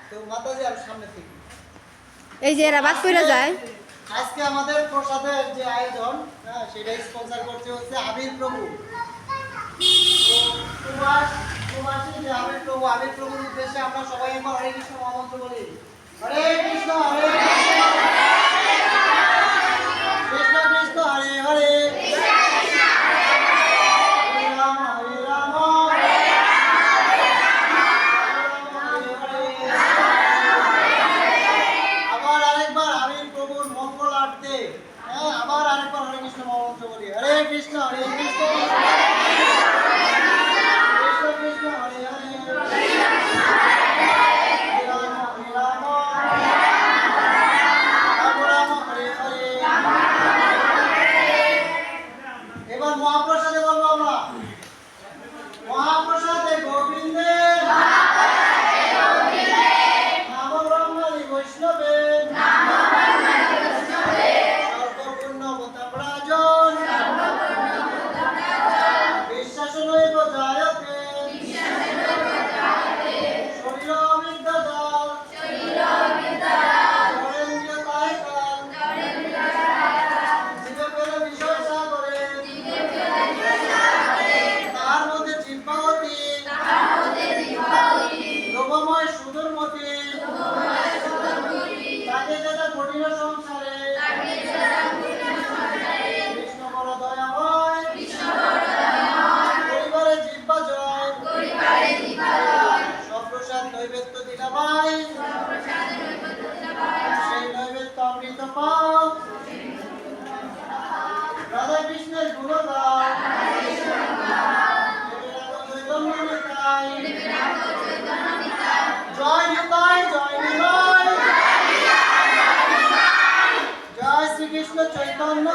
তো মাতাজি আর সামনে থেকে এই যে এরা বাদ করে যায়। আজকে আমাদের প্রসাদের যে আয়োজন সেটাই স্পন্সর করতে হচ্ছে আবির প্রভু। প্রবাসী যে আবির প্রভুর উদ্দেশ্যে আমরা সবাই একবার হরে কৃষ্ণ মহামন্ত্র বলি। হরে কৃষ্ণ হরে কৃষ্ণ কৃষ্ণ হরে হরে আবার আরেকবার হরে কৃষ্ণ মহামন্ত্র বলি। হরে কৃষ্ণ হরে কৃষ্ণ কৃষ্ণ কৃষ্ণ হরে হরে রাম রাম হরে হরে। এবার মহাপ্রসাদে বলবো আমরা। মহাপ্রসাদে গোবিন্দে নাম ব্রহ্মণি বৈষ্ণবে রাধা কৃষ্ণের গুণগান জয় নিতাই জয় নিতাই জয় শ্রীকৃষ্ণ চৈতন্য